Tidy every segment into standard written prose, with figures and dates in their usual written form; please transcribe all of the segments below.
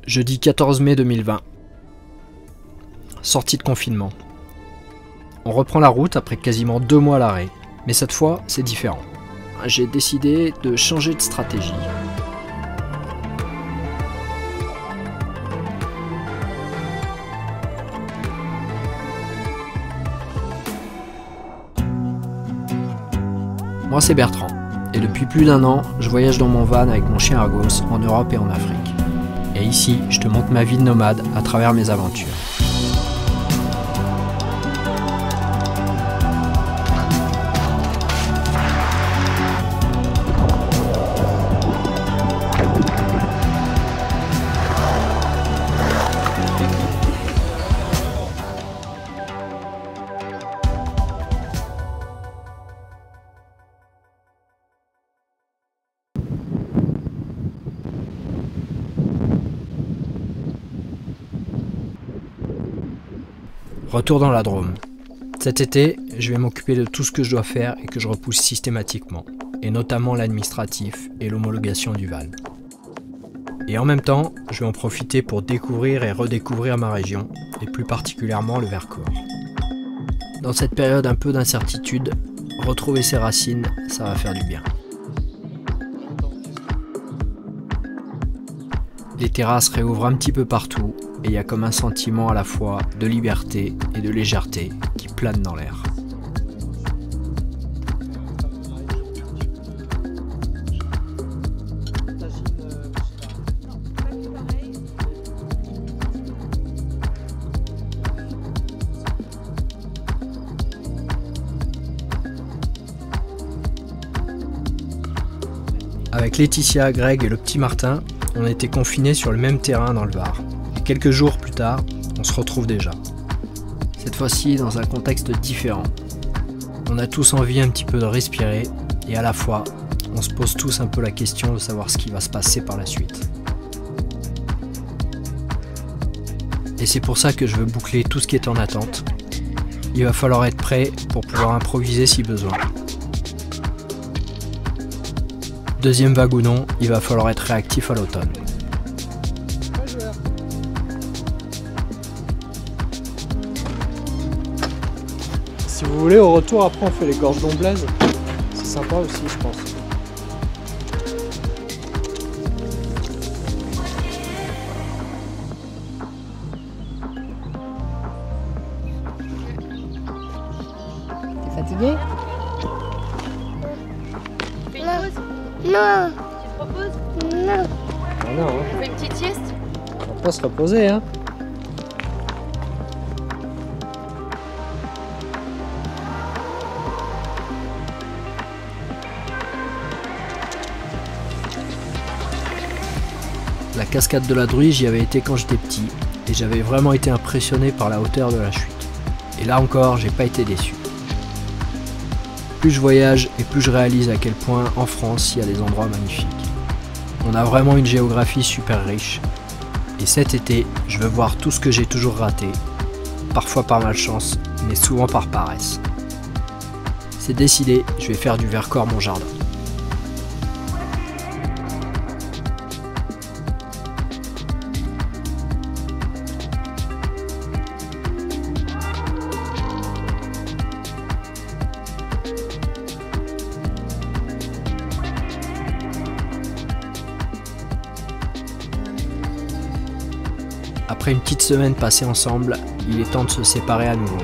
Jeudi 14 mai 2020. Sortie de confinement. On reprend la route après quasiment 2 mois à l'arrêt, mais cette fois c'est différent. J'ai décidé de changer de stratégie. Moi c'est Bertrand, et depuis plus d'1 an, je voyage dans mon van avec mon chien Argos en Europe et en Afrique. Et ici, je te montre ma vie de nomade à travers mes aventures. Retour dans la Drôme. Cet été, je vais m'occuper de tout ce que je dois faire et que je repousse systématiquement, et notamment l'administratif et l'homologation du van. Et en même temps, je vais en profiter pour découvrir et redécouvrir ma région, et plus particulièrement le Vercors. Dans cette période un peu d'incertitude, retrouver ses racines, ça va faire du bien. Les terrasses réouvrent un petit peu partout, et il y a comme un sentiment à la fois de liberté et de légèreté qui plane dans l'air. Avec Laetitia, Greg et le petit Martin, on était confinés sur le même terrain dans le Var. Quelques jours plus tard, on se retrouve déjà. Cette fois-ci dans un contexte différent. On a tous envie un petit peu de respirer et à la fois, on se pose tous un peu la question de savoir ce qui va se passer par la suite. Et c'est pour ça que je veux boucler tout ce qui est en attente. Il va falloir être prêt pour pouvoir improviser si besoin. Deuxième vague ou non, il va falloir être réactif à l'automne. Si vous voulez, au retour, après on fait les gorges d'Omblaise. C'est sympa aussi, je pense. T'es fatigué? Tu fais une pause? Non, Tu te reposes? non. Ah non, hein. On fait une petite sieste? On va pas se reposer, hein. La cascade de la Druye, j'y avais été quand j'étais petit, et j'avais vraiment été impressionné par la hauteur de la chute. Et là encore, j'ai pas été déçu. Plus je voyage et plus je réalise à quel point en France il y a des endroits magnifiques. On a vraiment une géographie super riche. Et cet été, je veux voir tout ce que j'ai toujours raté, parfois par malchance, mais souvent par paresse. C'est décidé, je vais faire du Vercors mon jardin. Après une petite semaine passée ensemble, il est temps de se séparer à nouveau.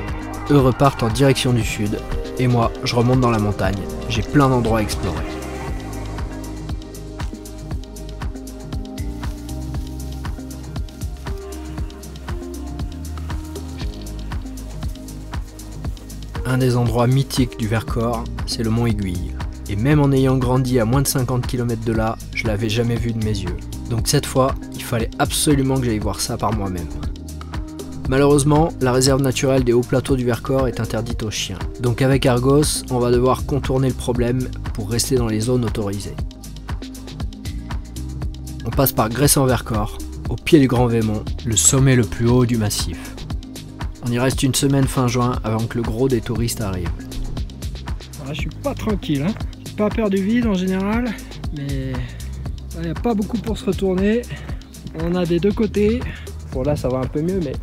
Eux repartent en direction du sud, et moi, je remonte dans la montagne. J'ai plein d'endroits à explorer. Un des endroits mythiques du Vercors, c'est le mont Aiguille. Et même en ayant grandi à moins de 50 km de là, je l'avais jamais vu de mes yeux. Donc cette fois, il fallait absolument que j'aille voir ça par moi-même. Malheureusement, la réserve naturelle des hauts plateaux du Vercors est interdite aux chiens. Donc avec Argos, on va devoir contourner le problème pour rester dans les zones autorisées. On passe par Grès-en-Vercors, au pied du Grand Vémont, le sommet le plus haut du massif. On y reste une semaine fin juin avant que le gros des touristes arrive. Là, je suis pas tranquille, hein. J'ai pas peur du vide en général, mais il n'y a pas beaucoup pour se retourner. On a des deux côtés. Bon là ça va un peu mieux, mais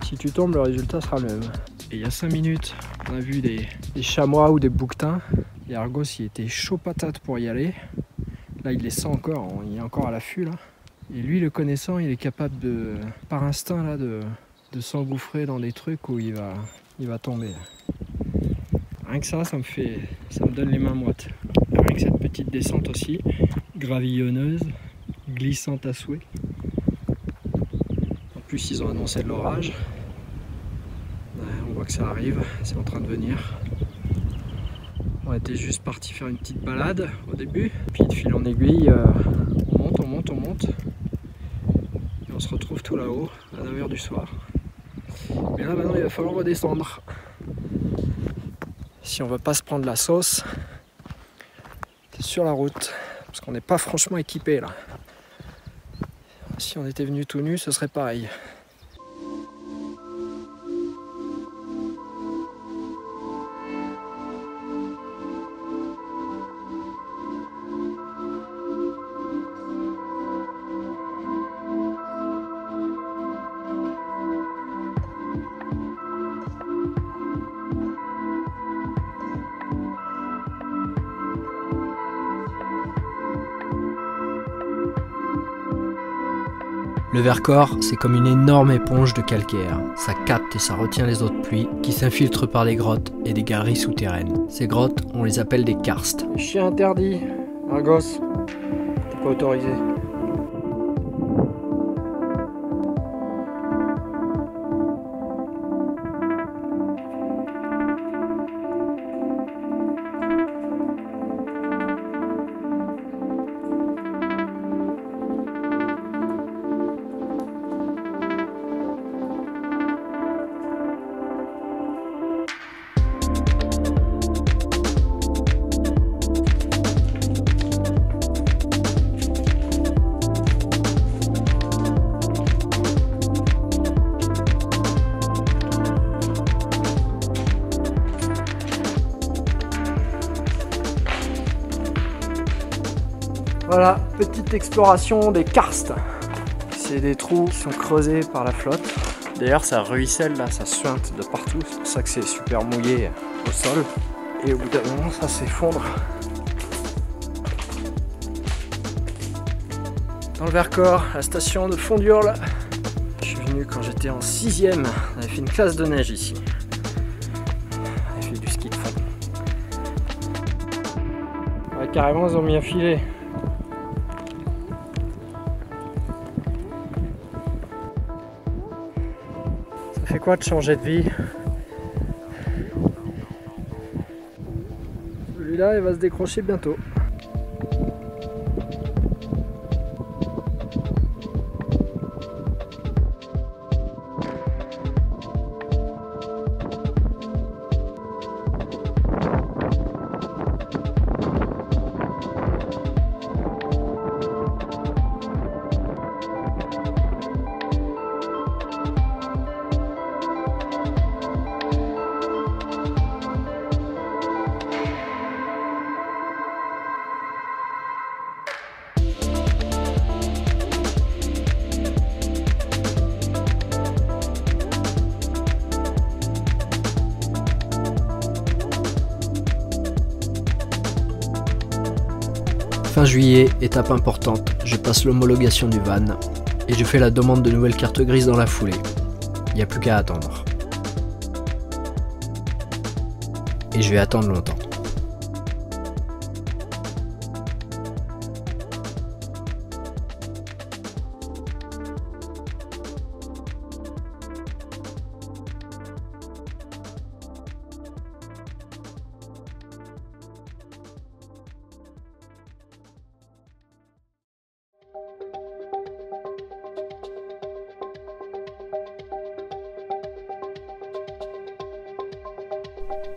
si tu tombes le résultat sera le même. Et il y a 5 minutes on a vu des chamois ou des bouquetins. Et Argos il était chaud patate pour y aller. Là il les sent encore, il est encore à l'affût là. Et lui le connaissant il est capable de, par instinct là, de s'engouffrer dans des trucs où il va tomber. Rien que ça me donne les mains moites. Rien que cette petite descente aussi, gravillonneuse, glissante à souhait. En plus ils ont annoncé de l'orage. On voit que ça arrive, c'est en train de venir. On était juste parti faire une petite balade au début, puis de fil en aiguille, on monte. Et on se retrouve tout là-haut, à 9 h du soir. Mais là maintenant il va falloir redescendre. Si on veut pas se prendre la sauce, c'est sur la route, parce qu'on n'est pas franchement équipé là. Si on était venu tout nu, ce serait pareil. Le Vercors, c'est comme une énorme éponge de calcaire. Ça capte et ça retient les eaux de pluie qui s'infiltrent par des grottes et des galeries souterraines. Ces grottes, on les appelle des karstes. Chien interdit, Argos, t'es pas autorisé. Voilà, petite exploration des karstes. C'est des trous qui sont creusés par la flotte. D'ailleurs ça ruisselle là, ça suinte de partout. C'est pour ça que c'est super mouillé au sol. Et au bout d'un moment ça s'effondre. Dans le Vercors, la station de Fondurle. Je suis venu quand j'étais en 6e. On avait fait une classe de neige ici. On avait fait du ski de fond. Ouais, carrément ils ont mis un filet. Ça fait quoi de changer de vie? Celui-là, il va se décrocher bientôt. Fin juillet, étape importante, je passe l'homologation du van et je fais la demande de nouvelles cartes grises dans la foulée. Il n'y a plus qu'à attendre. Et je vais attendre longtemps.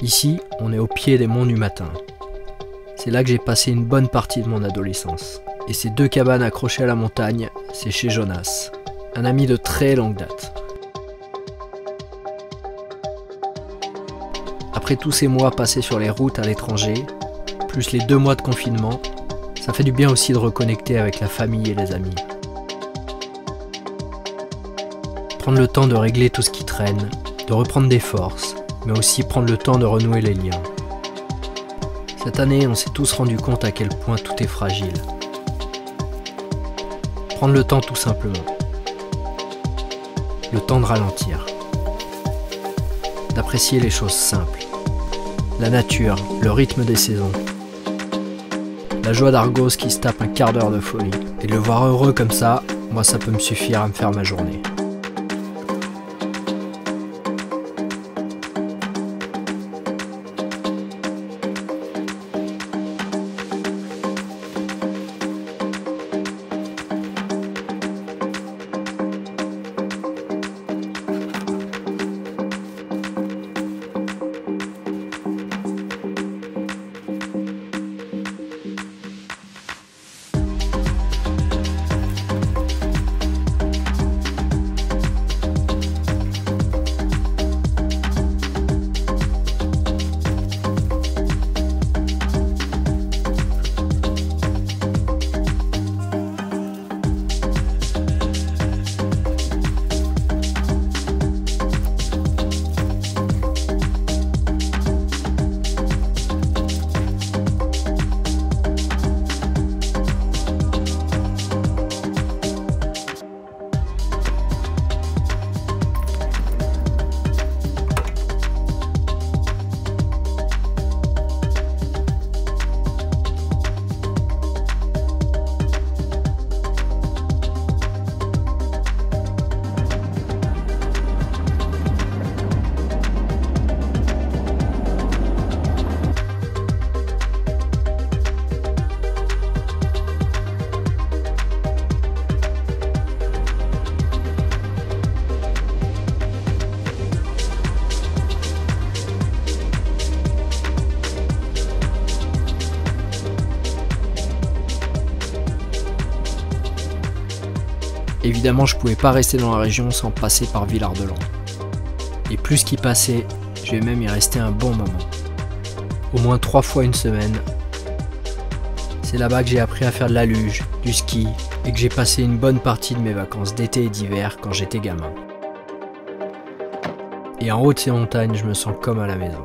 Ici, on est au pied des monts du Matin. C'est là que j'ai passé une bonne partie de mon adolescence. Et ces deux cabanes accrochées à la montagne, c'est chez Jonas, un ami de très longue date. Après tous ces mois passés sur les routes à l'étranger, plus les 2 mois de confinement, ça fait du bien aussi de reconnecter avec la famille et les amis. Prendre le temps de régler tout ce qui traîne, de reprendre des forces, mais aussi prendre le temps de renouer les liens. Cette année, on s'est tous rendu compte à quel point tout est fragile. Prendre le temps tout simplement. Le temps de ralentir. D'apprécier les choses simples. La nature, le rythme des saisons. La joie d'Argos qui se tape un quart d'heure de folie. Et de le voir heureux comme ça, moi ça peut me suffire à me faire ma journée. Évidemment, je pouvais pas rester dans la région sans passer par Villard-de-Lans. Et plus qu'il passait, je vais même y rester un bon moment. Au moins 3 fois une semaine. C'est là-bas que j'ai appris à faire de la luge, du ski, et que j'ai passé une bonne partie de mes vacances d'été et d'hiver quand j'étais gamin. Et en haut de ces montagnes, je me sens comme à la maison.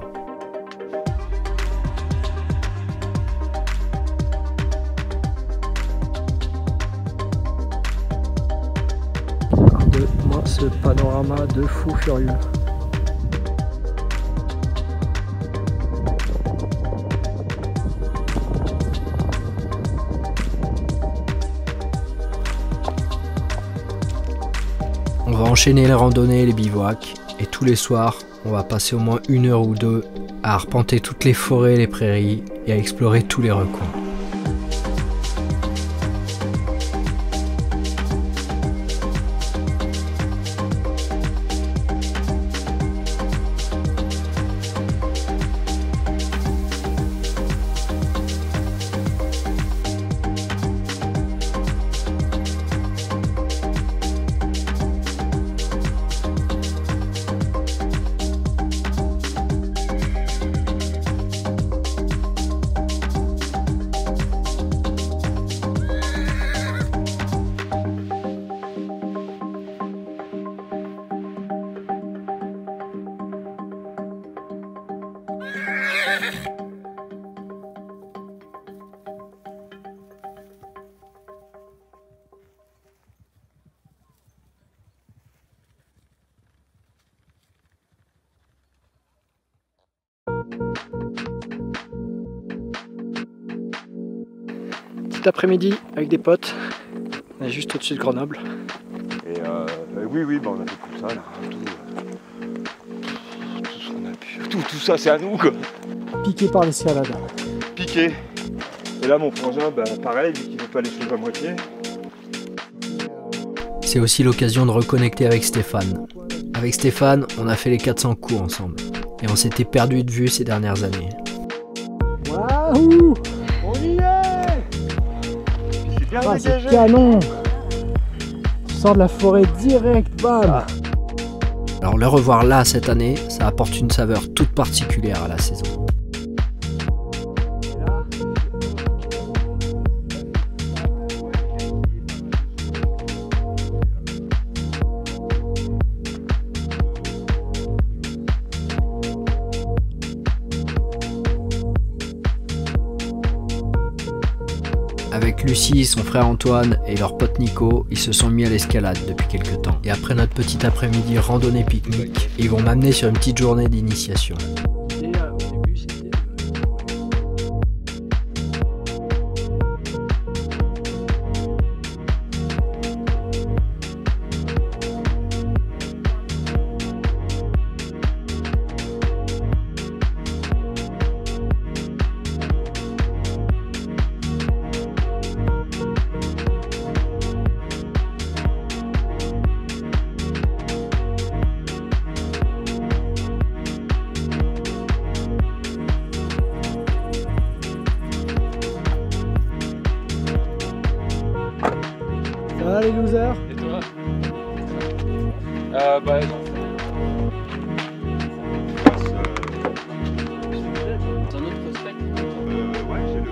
Moi, ce panorama de fou furieux. On va enchaîner les randonnées et les bivouacs, et tous les soirs, on va passer au moins 1 heure ou 2 à arpenter toutes les forêts et les prairies et à explorer tous les recoins. Petit après-midi avec des potes, on est juste au-dessus de Grenoble. Et oui, bah on a fait tout ça là, tout ce qu'on a pu. Tout ça c'est à nous quoi. Piqué par l'escalade. Piqué. Et là mon frangin, bah pareil, vu qu'il veut pas les choses à moitié. C'est aussi l'occasion de reconnecter avec Stéphane. Avec Stéphane, on a fait les 400 coups ensemble. Et on s'était perdu de vue ces dernières années. Waouh! On y est! C'est bien Ah, dégagé. c'est canon! Tu sors de la forêt direct, bam! Alors le revoir là cette année, ça apporte une saveur toute particulière à la saison. Avec Lucie, son frère Antoine et leur pote Nico, ils se sont mis à l'escalade depuis quelques temps. Et après notre petit après-midi randonnée pique-nique, ils vont m'amener sur une petite journée d'initiation. Ça va les losers? Et toi? Bah non. C'est un autre prospect. Ouais, j'ai le...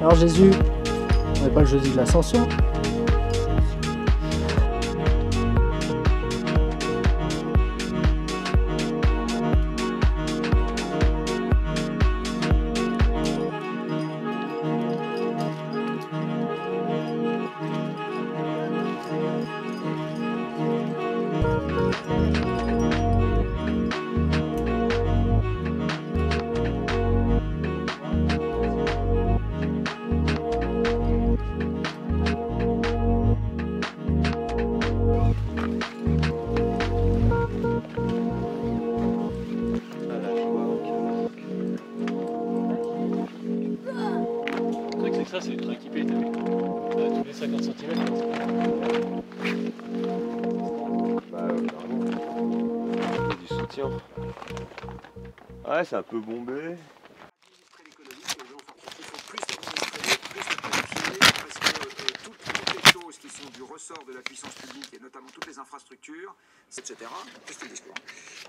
Alors Jésus, on n'est pas le jeudi de l'ascension. Ça, c'est ultra équipé, t'as vu? Tous les 50 cm. Bah carrément. Il y a du soutien. Ouais, c'est un peu bombé. Qui sont du ressort de la puissance publique et notamment toutes les infrastructures, etc. C'est le discours.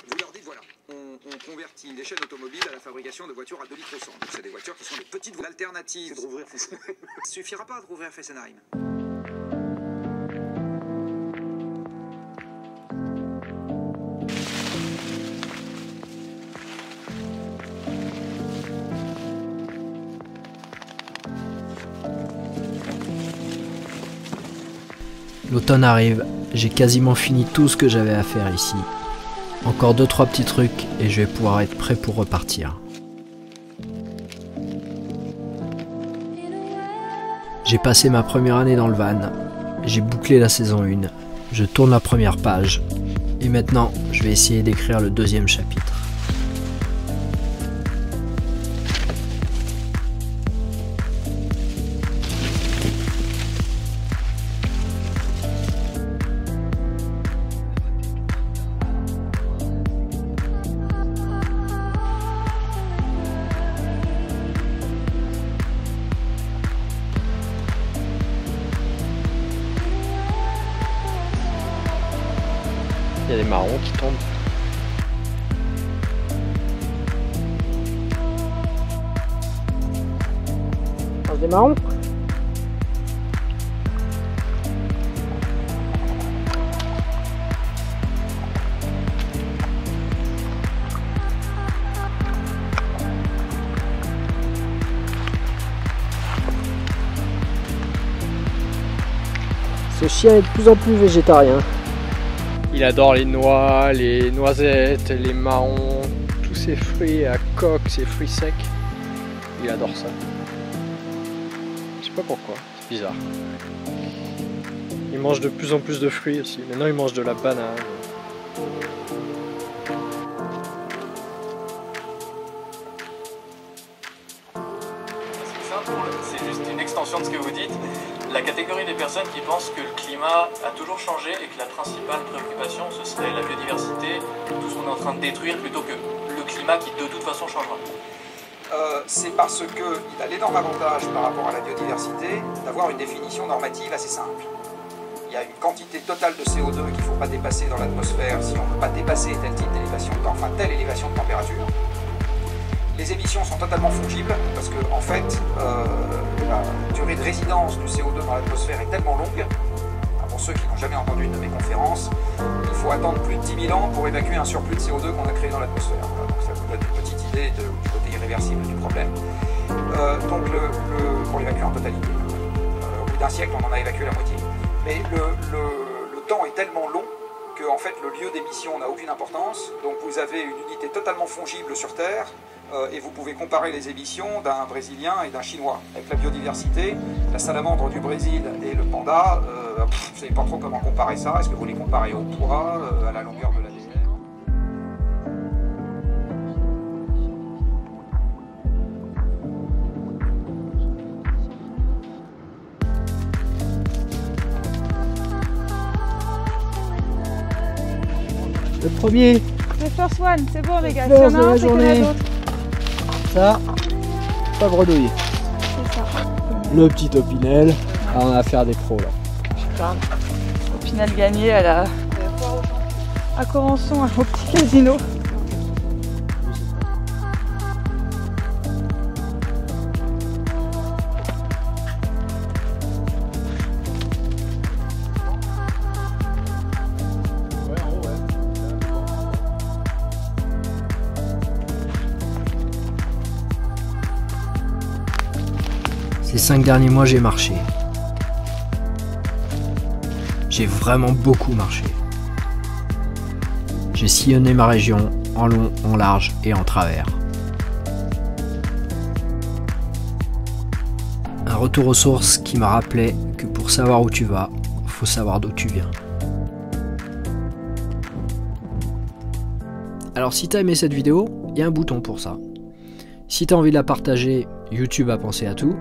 Vous leur dites voilà, on convertit les chaînes automobiles à la fabrication de voitures à 2 litres au 100. C'est des voitures qui sont des petites alternatives. C'est de rouvrir Fessenheim. Ça suffira pas de rouvrir Fessenheim. L'automne arrive, j'ai quasiment fini tout ce que j'avais à faire ici. Encore 2-3 petits trucs et je vais pouvoir être prêt pour repartir. J'ai passé ma première année dans le van, j'ai bouclé la saison 1, je tourne la première page et maintenant je vais essayer d'écrire le deuxième chapitre. Il y a des marrons qui tombent. Mange des marrons? Ce chien est de plus en plus végétarien. Il adore les noix, les noisettes, les marrons, tous ces fruits à coque, ces fruits secs. Il adore ça. Je sais pas pourquoi, c'est bizarre. Il mange de plus en plus de fruits aussi. Maintenant il mange de la banane. C'est juste une extension conscient de ce que vous dites. La catégorie des personnes qui pensent que le climat a toujours changé et que la principale préoccupation ce serait la biodiversité, tout ce qu'on est en train de détruire plutôt que le climat qui de toute façon changera. C'est parce qu'il a l'énorme avantage par rapport à la biodiversité d'avoir une définition normative assez simple. Il y a une quantité totale de CO2 qu'il ne faut pas dépasser dans l'atmosphère si on ne peut pas dépasser tel type d'élévation, enfin telle élévation de température. Les émissions sont totalement fongibles parce que en fait, la durée de résidence du CO2 dans l'atmosphère est tellement longue. Pour ceux qui n'ont jamais entendu une de mes conférences, il faut attendre plus de 10 000 ans pour évacuer un surplus de CO2 qu'on a créé dans l'atmosphère. Voilà, donc ça vous donne une petite idée du côté irréversible du problème. Donc pour l'évacuer en totalité. Au bout d'un siècle, on en a évacué la moitié. Mais le temps est tellement long que en fait, le lieu d'émission n'a aucune importance. Donc vous avez une unité totalement fongible sur Terre. Et vous pouvez comparer les émissions d'un Brésilien et d'un Chinois. Avec la biodiversité, la salamandre du Brésil et le panda, vous ne savez pas trop comment comparer ça. Est-ce que vous les comparez au poids, à la longueur de la désert? Le premier, Le first one, c'est bon les gars, First s'il y en a de la un, c'est qu'il y en a journée. d'autres. ça, pas bredouille. C'est ça. Le petit Opinel, ah, on a affaire à des pros là. Opinel gagné à Corançon, au petit casino. Ces 5 derniers mois, j'ai marché. J'ai vraiment beaucoup marché. J'ai sillonné ma région en long, en large et en travers. Un retour aux sources qui m'a rappelé que pour savoir où tu vas, faut savoir d'où tu viens. Alors si t'as aimé cette vidéo, il y a un bouton pour ça. Si t'as envie de la partager, YouTube a pensé à tout.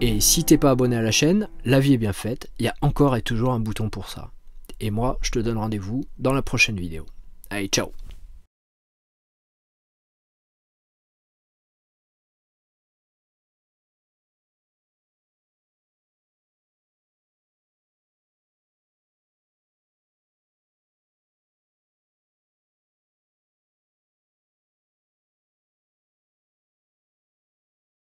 Et si t'es pas abonné à la chaîne, la vie est bien faite, il y a encore et toujours un bouton pour ça. Et moi, je te donne rendez-vous dans la prochaine vidéo. Allez, ciao!